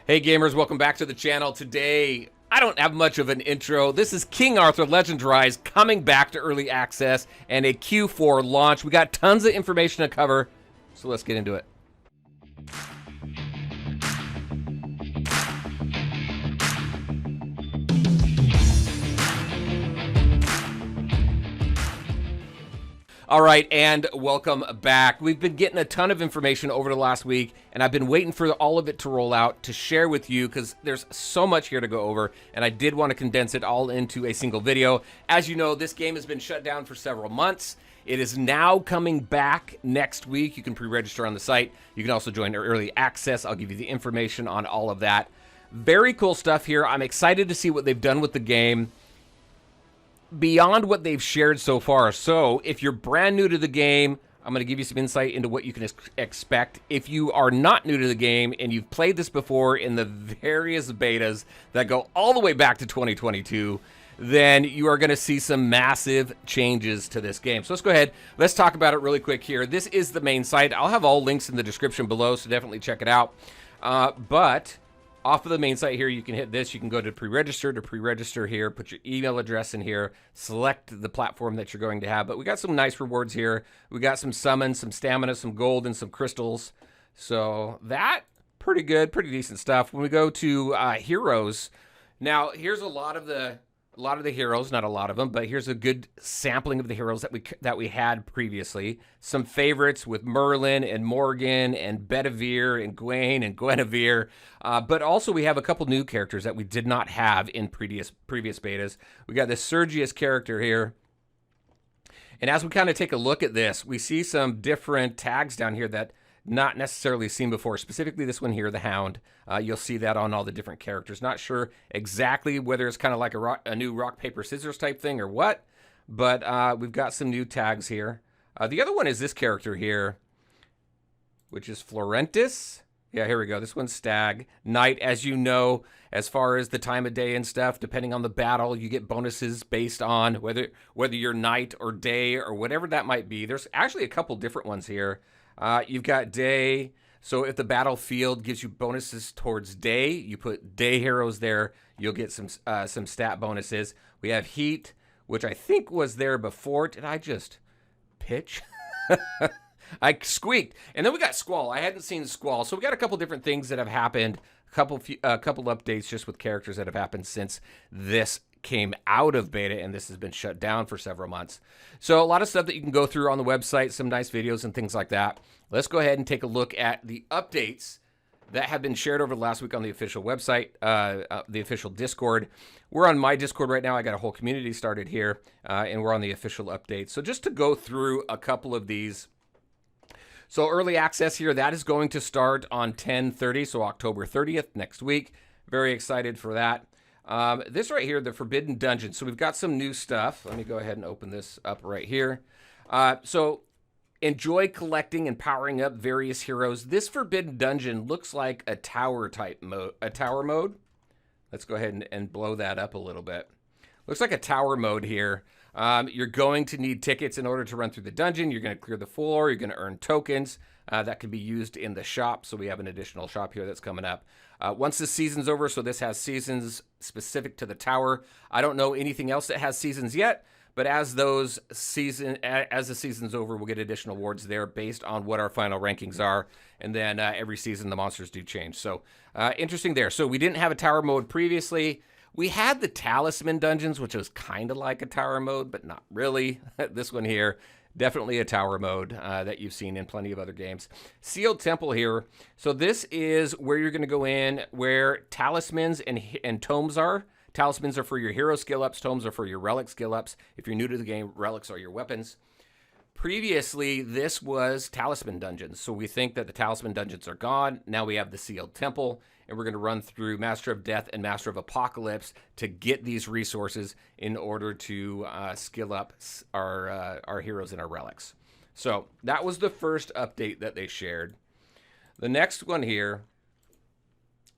Hey gamers, welcome back to the channel. Today, I don't have much of an intro. This is King Arthur Legends Rise coming back to early access and a Q4 launch. We got tons of information to cover, so let's get into it. All right, and welcome back. We've been getting a ton of information over the last week, and I've been waiting for all of it to roll out to share with you because there's so much here to go over, and I did want to condense it all into a single video. As you know, this game has been shut down for several months. It is now coming back next week. You can pre-register on the site. You can also join early access. I'll give you the information on all of that. Very cool stuff here. I'm excited to see what they've done with the game beyond what they've shared so far. So if you're brand new to the game, I'm going to give you some insight into what you can expect. If you are not new to the game and you've played this before in the various betas that go all the way back to 2022, then you are going to see some massive changes to this game. So let's go ahead. Let's talk about it really quick here. This is the main site. I'll have all links in the description below, so definitely check it out. But off of the main site here, you can hit this. You can go to pre-register here, put your email address in here, select the platform that you're going to have. But we got some nice rewards here. We got some summons, some stamina, some gold, and some crystals. So that, pretty good, pretty decent stuff. When we go to heroes, now here's a lot of the heroes, not a lot of them, but here's a good sampling of the heroes that we had previously. Some favorites with Merlin and Morgan and Bedivere and Gwaine and Guinevere. But also we have a couple new characters that we did not have in previous betas. We got this Sergius character here. And as we kind of take a look at this, we see some different tags down here that not necessarily seen before, specifically this one here, the Hound. You'll see that on all the different characters. Not sure exactly whether it's kind of like a new rock, paper, scissors type thing or what, but we've got some new tags here. The other one is this character here, which is Florentis. Yeah, here we go. This one's Stag Knight. As you know, as far as the time of day and stuff, depending on the battle, you get bonuses based on whether you're night or day or whatever that might be. There's actually a couple different ones here. You've got day, so if the battlefield gives you bonuses towards day, you put day heroes there, you'll get some stat bonuses. We have heat, which I think was there before. Did I just pitch? I squeaked. And then we got Squall. I hadn't seen Squall, so we got a couple different things that have happened, a couple updates just with characters that have happened since this came out of beta, and this has been shut down for several months. So a lot of stuff that you can go through on the website, some nice videos and things like that. Let's go ahead and take a look at the updates that have been shared over the last week on the official website, the official Discord. We're on my Discord right now. I got a whole community started here, and we're on the official updates. So just to go through a couple of these. So early access here, that is going to start on 10/30, so October 30th, next week. Very excited for that. This right here, the Forbidden Dungeon. So we've got some new stuff. Let me go ahead and open this up right here. So enjoy collecting and powering up various heroes. This Forbidden Dungeon looks like a tower type mode, a tower mode. Let's go ahead and blow that up a little bit. Looks like a tower mode here. You're going to need tickets in order to run through the dungeon. You're going to clear the floor. You're going to earn tokens that can be used in the shop. So we have an additional shop here that's coming up. Once the season's over, so this has seasons specific to the tower. I don't know anything else that has seasons yet, but as the season's over, we'll get additional awards there based on what our final rankings are. And then every season, the monsters do change. So interesting there. So we didn't have a tower mode previously. We had the Talisman Dungeons, which was kind of like a tower mode, but not really. This one here, definitely a tower mode that you've seen in plenty of other games. Sealed Temple here. So this is where you're going to go in, where talismans and tomes are. Talismans are for your hero skill ups. Tomes are for your relic skill ups. If you're new to the game, relics are your weapons. Previously, this was Talisman Dungeons. So we think that the Talisman Dungeons are gone. Now we have the Sealed Temple. And we're going to run through Master of Death and Master of Apocalypse to get these resources in order to skill up our heroes and our relics. So that was the first update that they shared. The next one here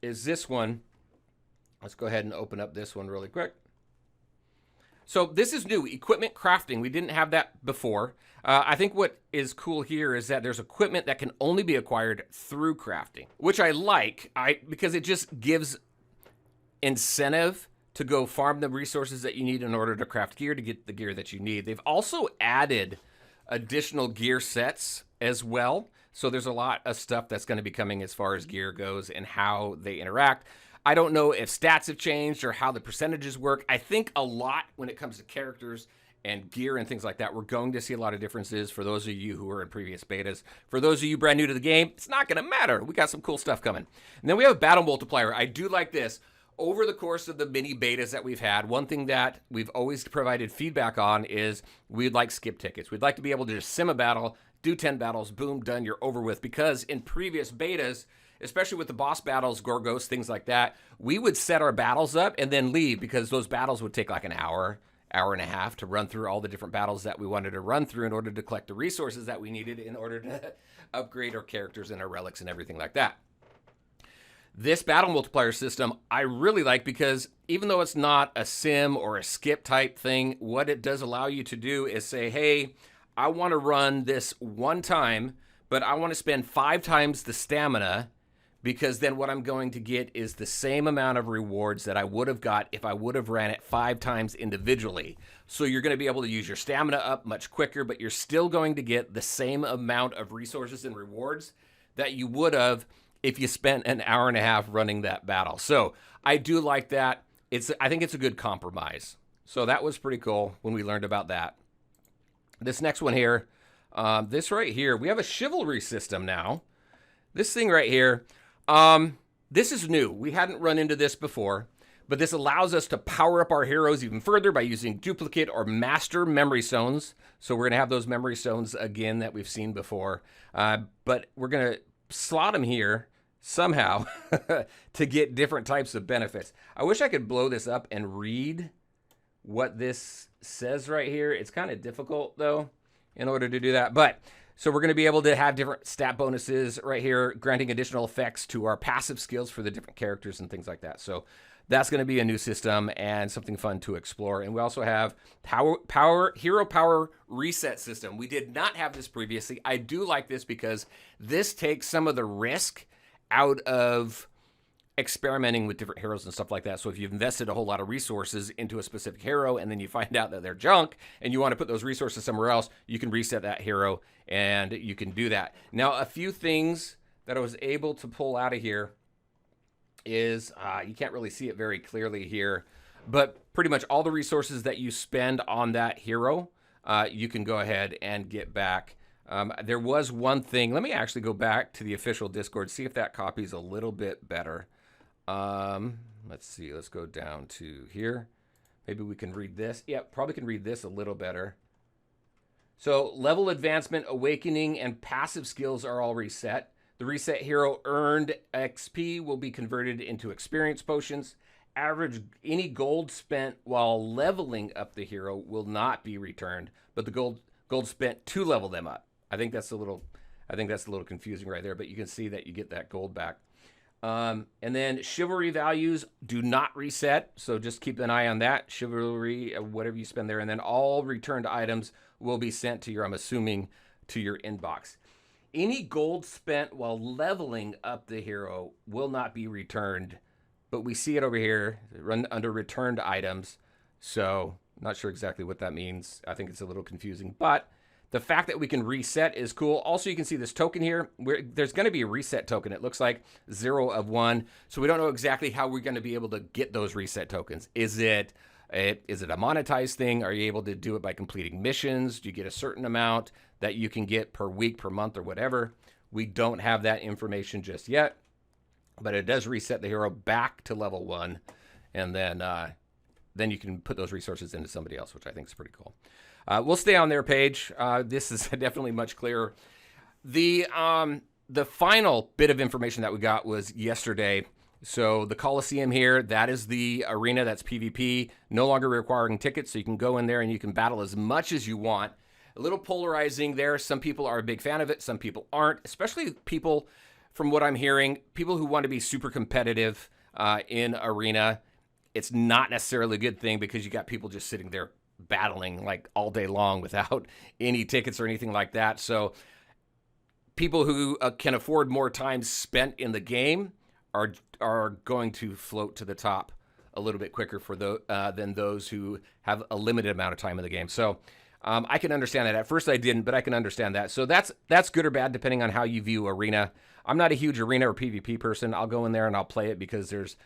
is this one. Let's go ahead and open up this one really quick. So this is new, equipment crafting. We didn't have that before. I think what is cool here is that there's equipment that can only be acquired through crafting, which I like because it just gives incentive to go farm the resources that you need in order to craft gear to get the gear that you need. They've also added additional gear sets as well. So there's a lot of stuff that's going to be coming as far as gear goes and how they interact. I don't know if stats have changed or how the percentages work. I think a lot when it comes to characters and gear and things like that, we're going to see a lot of differences for those of you who are in previous betas. For those of you brand new to the game, it's not going to matter. We got some cool stuff coming. And then we have a battle multiplier. I do like this. Over the course of the mini betas that we've had, one thing that we've always provided feedback on is we'd like skip tickets. We'd like to be able to just sim a battle, do 10 battles, boom, done, you're over with. Because in previous betas, especially with the boss battles, Gorgos, things like that, we would set our battles up and then leave because those battles would take like an hour and a half to run through all the different battles that we wanted to run through in order to collect the resources that we needed in order to upgrade our characters and our relics and everything like that. This battle multiplier system I really like because even though it's not a sim or a skip type thing, what it does allow you to do is say, hey, I want to run this one time, but I want to spend 5 times the stamina, because then what I'm going to get is the same amount of rewards that I would have got if I would have ran it 5 times individually. So you're going to be able to use your stamina up much quicker, but you're still going to get the same amount of resources and rewards that you would have if you spent an hour and a half running that battle. So I do like that. I think it's a good compromise. So that was pretty cool when we learned about that. This next one here, this right here, we have a chivalry system now. This thing right here, this is new. We hadn't run into this before, but this allows us to power up our heroes even further by using duplicate or master memory stones. So we're going to have those memory stones again that we've seen before, but we're going to slot them here somehow to get different types of benefits. I wish I could blow this up and read what this says right here. It's kind of difficult though in order to do that, but so we're going to be able to have different stat bonuses right here, granting additional effects to our passive skills for the different characters and things like that. So that's going to be a new system and something fun to explore. And we also have hero power reset system. We did not have this previously. I do like this because this takes some of the risk out of experimenting with different heroes and stuff like that. So if you've invested a whole lot of resources into a specific hero and then you find out that they're junk and you want to put those resources somewhere else, you can reset that hero and you can do that. Now, a few things that I was able to pull out of here is, you can't really see it very clearly here, but pretty much all the resources that you spend on that hero, you can go ahead and get back. There was one thing, let me actually go back to the official Discord, see if that copy's a little bit better. Let's see, let's go down to here. Maybe we can read this. Yeah, probably can read this a little better. So level advancement, awakening, and passive skills are all reset. The reset hero earned XP will be converted into experience potions. Average any gold spent while leveling up the hero will not be returned, but the gold spent to level them up. I think that's a little confusing right there, but you can see that you get that gold back. And then chivalry values do not reset, so just keep an eye on that. Chivalry, whatever you spend there, and then all returned items will be sent to your, I'm assuming, to your inbox. Any gold spent while leveling up the hero will not be returned, but we see it over here, run under returned items, so not sure exactly what that means. I think it's a little confusing, but the fact that we can reset is cool. Also, you can see this token here. There's going to be a reset token. It looks like 0 of 1. So we don't know exactly how we're going to be able to get those reset tokens. Is it a monetized thing? Are you able to do it by completing missions? Do you get a certain amount that you can get per week, per month, or whatever? We don't have that information just yet, but it does reset the hero back to level 1. And then you can put those resources into somebody else, which I think is pretty cool. We'll stay on their page. This is definitely much clearer. The final bit of information that we got was yesterday. So the Coliseum here, that is the arena that's PvP, no longer requiring tickets. So you can go in there and you can battle as much as you want. A little polarizing there. Some people are a big fan of it. Some people aren't, especially people, from what I'm hearing, people who want to be super competitive in arena. It's not necessarily a good thing because you got people just sitting there battling like all day long without any tickets or anything like that. So people who can afford more time spent in the game are going to float to the top a little bit quicker for than those who have a limited amount of time in the game. So I can understand that. At first I didn't, but I can understand that. So that's good or bad depending on how you view Arena. I'm not a huge Arena or PvP person. I'll go in there and I'll play it because there's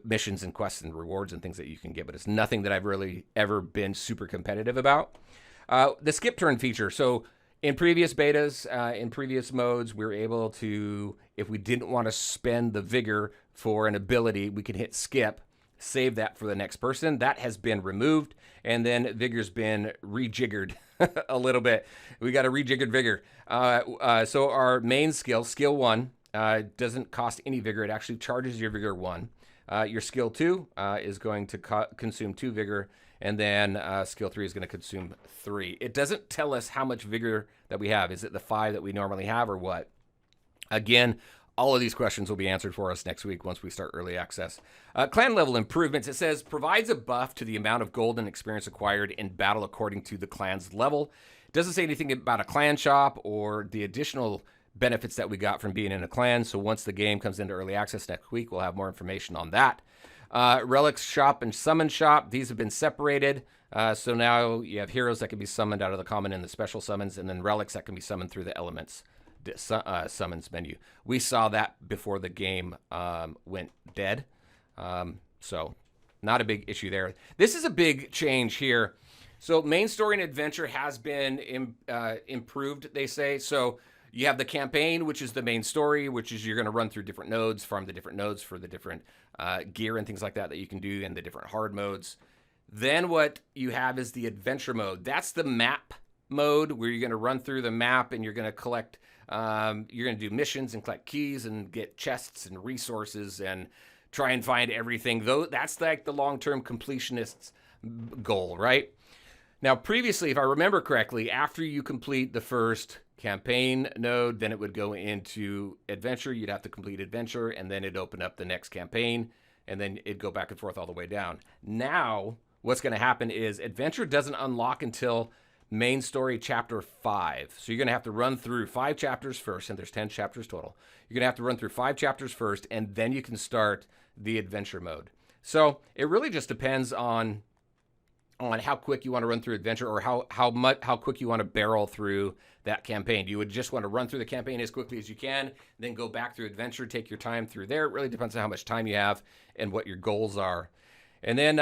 missions and quests and rewards and things that you can get, but it's nothing that I've really ever been super competitive about. The skip turn feature. So in previous betas, in previous modes, we were able to, if we didn't want to spend the vigor for an ability, we could hit skip, save that for the next person. That has been removed, and then vigor's been rejiggered a little bit. We got a rejiggered vigor. So our main skill, skill 1, doesn't cost any vigor. It actually charges your vigor 1. Your skill 2 is going to consume 2 vigor, and then skill 3 is going to consume 3. It doesn't tell us how much vigor that we have. Is it the 5 that we normally have or what? Again, all of these questions will be answered for us next week once we start early access. Clan level improvements. It says, provides a buff to the amount of gold and experience acquired in battle according to the clan's level. It doesn't say anything about a clan shop or the additional benefits that we got from being in a clan. So once the game comes into early access next week, we'll have more information on that. Relics shop and summon shop. These have been separated. So now you have heroes that can be summoned out of the common and the special summons, and then relics that can be summoned through the elements summons menu. We saw that before the game went dead. So not a big issue there. This is a big change here. So main story and adventure has been improved, they say. So you have the campaign, which is the main story, which is you're going to run through different nodes, farm the different nodes for the different gear and things like that you can do in the different hard modes. Then what you have is the adventure mode. That's the map mode where you're going to run through the map and you're going to collect, you're going to do missions and collect keys and get chests and resources and try and find everything. Though that's like the long-term completionist's goal, right? Now, previously, if I remember correctly, after you complete the first campaign node, then it would go into adventure. You'd have to complete adventure, and then it'd open up the next campaign, and then it'd go back and forth all the way down. Now, what's going to happen is adventure doesn't unlock until main story chapter 5. So you're going to have to run through 5 chapters first, and there's 10 chapters total. You're going to have to run through 5 chapters first, and then you can start the adventure mode. So it really just depends on how quick you want to run through adventure, or how quick you want to barrel through that campaign. You would just want to run through the campaign as quickly as you can, then go back through adventure, take your time through there. It really depends on how much time you have and what your goals are. And then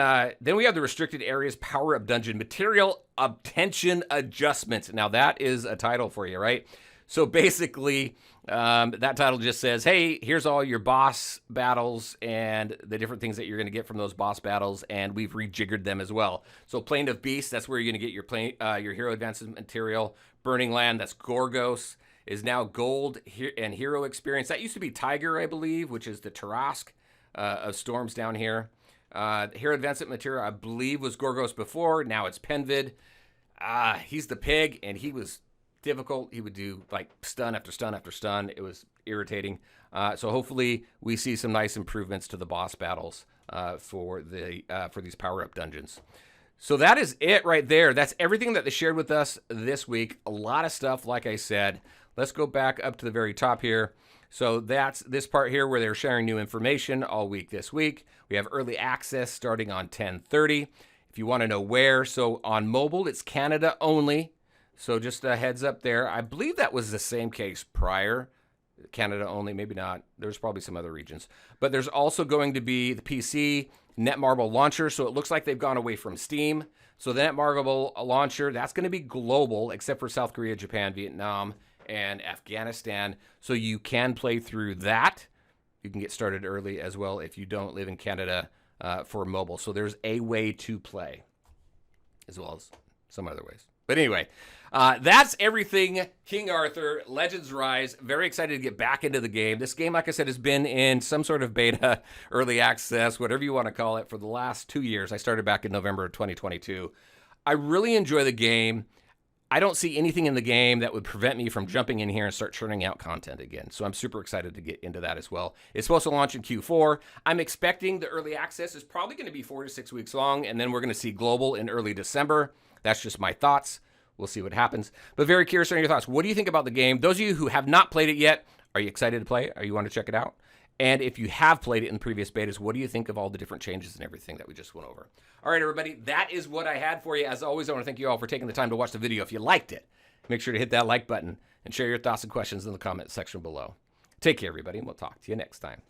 we have the restricted areas power-up dungeon material obtention adjustments. Now that is a title for you, right? So basically, that title just says, hey, here's all your boss battles and the different things that you're going to get from those boss battles, and we've rejiggered them as well. So Plain of Beasts, that's where you're going to get your hero advancement material. Burning Land, that's Gorgos, is now gold and hero experience. That used to be Tiger, I believe, which is the Tarask of storms down here. Hero advancement material, I believe, was Gorgos before. Now it's Penvid. He's the pig, and he was difficult. He would do like stun after stun after stun. It was irritating. So hopefully we see some nice improvements to the boss battles for these power-up dungeons. So that is it right there. That's everything that they shared with us this week. A lot of stuff, like I said. Let's go back up to the very top here. So that's this part here where they're sharing new information all week this week. We have early access starting on 10:30. If you want to know where, so on mobile, it's Canada only. So just a heads up there. I believe that was the same case prior. Canada only, maybe not. There's probably some other regions. But there's also going to be the PC Netmarble launcher. So it looks like they've gone away from Steam. So the Netmarble launcher, that's going to be global, except for South Korea, Japan, Vietnam, and Afghanistan. So you can play through that. You can get started early as well if you don't live in Canada for mobile. So there's a way to play, as well as some other ways. But anyway, that's everything King Arthur, Legends Rise. Very excited to get back into the game. This game, like I said, has been in some sort of beta, early access, whatever you want to call it, for the last 2 years. I started back in November of 2022. I really enjoy the game. I don't see anything in the game that would prevent me from jumping in here and start churning out content again. So I'm super excited to get into that as well. It's supposed to launch in Q4. I'm expecting the early access is probably going to be 4 to 6 weeks long, and then we're going to see global in early December. That's just my thoughts. We'll see what happens. But very curious on your thoughts. What do you think about the game? Those of you who have not played it yet, are you excited to play it? Or you want to check it out? And if you have played it in previous betas, what do you think of all the different changes and everything that we just went over? All right, everybody, that is what I had for you. As always, I want to thank you all for taking the time to watch the video. If you liked it, make sure to hit that like button and share your thoughts and questions in the comment section below. Take care, everybody, and we'll talk to you next time.